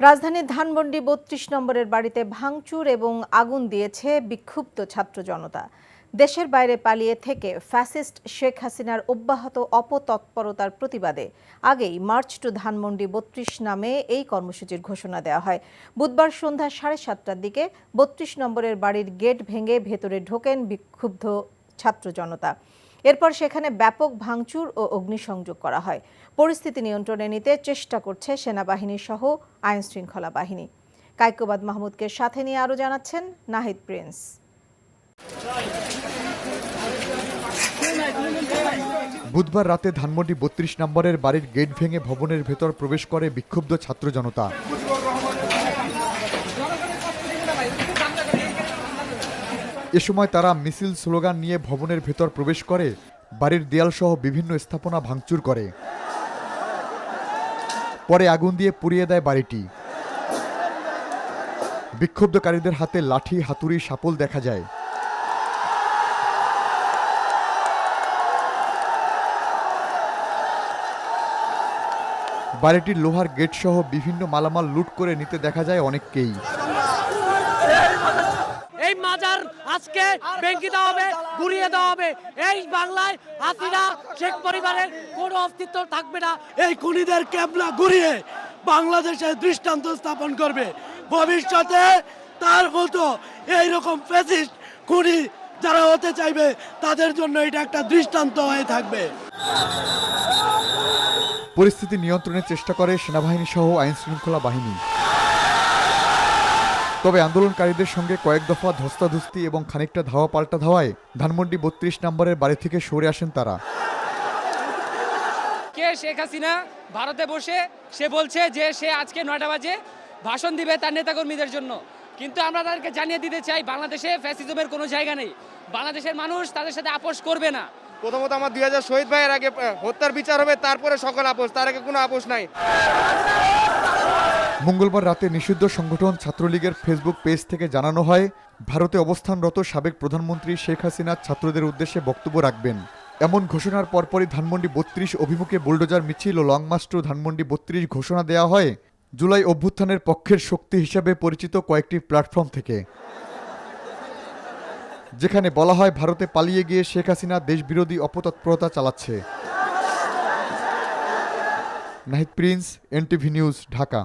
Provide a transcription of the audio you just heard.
রাজধানীর ধানমন্ডি ৩২ নম্বরের বাড়িতে ভাঙচুর এবং আগুন দিয়েছে বিক্ষুব্ধ ছাত্র জনতা। দেশের বাইরে পালিয়ে থেকে ফ্যাসিস্ট শেখ হাসিনার অব্যাহত অপতৎপরতার প্রতিবাদে আগেই মার্চ টু ধানমন্ডি ৩২ নামে এই কর্মসূচির ঘোষণা দেওয়া হয়। বুধবার সন্ধ্যা ৭:৩০টার দিকে ৩২ নম্বরের বাড়ির গেট ভেঙে ভেতরে ঢোকেন বিক্ষুব্ধ ছাত্র জনতা। এরপর সেখানে ব্যাপক ভাঙচুর ও অগ্নিসংযোগ করা হয়। পরিস্থিতি নিয়ন্ত্রণে নিতে চেষ্টা করছে সেনাবাহিনী সহ আইনশৃঙ্খলা বাহিনী। কায়কোবাদ মাহমুদকে সাথে নিয়ে আরও জানাচ্ছেন নাহিদ প্রিন্স। বুধবার রাতে ধানমন্ডি ৩২ নম্বরের বাড়ির গেট ভেঙে ভবনের ভেতর প্রবেশ করে বিক্ষুব্ধ ছাত্র জনতা। এ সময় তারা মিছিল স্লোগান নিয়ে ভবনের ভেতর প্রবেশ করে বাড়ির দেয়ালসহ বিভিন্ন স্থাপনা ভাঙচুর করে। পরে আগুন দিয়ে পুড়িয়ে দেয় বাড়িটি। বিক্ষুব্ধকারীদের হাতে লাঠি, হাতুড়ি, শাপল দেখা যায়। বাড়িটির লোহার গেট সহ বিভিন্ন মালামাল লুট করে নিতে দেখা যায় অনেককেই। এই মাজার আজকে ভেঙে দেওয়া হবে, গুড়িয়ে দেওয়া হবে। এই বাংলায় হাসিনা শেখ পরিবারের কোনো অস্তিত্ব থাকবে না। এই খুনিদের ক্যাবলা গুড়িয়ে বাংলাদেশের দৃষ্টান্ত স্থাপন করবে। ভবিষ্যতে তার মতো এইরকম ফ্যাসিস্ট খুনি যারা হতে চাইবে তাদের জন্য এটা একটা দৃষ্টান্ত হয়ে থাকবে। পরিস্থিতি নিয়ন্ত্রণের চেষ্টা করে সেনাবাহিনী সহ আইনশৃঙ্খলা বাহিনী। তবে আন্দোলনকারীদের সঙ্গে কয়েক দফা ধস্তাধস্তি এবং খানিকটা ধাওয়া পাল্টা ধাওয়ায় ধানমন্ডি ৩২ নম্বরের বাড়ি থেকে সরে আসেন তারা। কে শেখ হাসিনা ভারতে বসে সে বলছে যে সে আজকে ৯টা বাজে ভাষণ দিবে তার নেতাকর্মীদের জন্য, কিন্তু আমরা তাদেরকে জানিয়ে দিতে চাই বাংলাদেশে ফ্যাসিজমের কোনো জায়গা নেই। বাংলাদেশের মানুষ তাদের সাথে আপোষ করবে না। প্রথমত আমার ২০০০ শহীদ ভাইয়ের আগে হত্যার বিচার হবে, তারপরে সকল আপোষ, তার আগে কোনো আপোষ নাই। মঙ্গলবার রাতে নিষিদ্ধ সংগঠন ছাত্রলীগের ফেসবুক পেজ থেকে জানানো হয়, ভারতে অবস্থানরত সাবেক প্রধানমন্ত্রী শেখ হাসিনা ছাত্রদের উদ্দেশ্যে বক্তব্য রাখবেন। এমন ঘোষণার পরপরই ধানমন্ডি ৩২ অভিমুখে বুলডোজার মিছিল ও লং মার্চ টু ধানমন্ডি ৩২ ঘোষণা দেওয়া হয় জুলাই অভ্যুত্থানের পক্ষের শক্তি হিসাবে পরিচিত কয়েকটি প্ল্যাটফর্ম থেকে, যেখানে বলা হয় ভারতে পালিয়ে গিয়ে শেখ হাসিনা দেশবিরোধী অপতৎপরতা চালাচ্ছে। Nahid Prince, NTV news, Dhaka.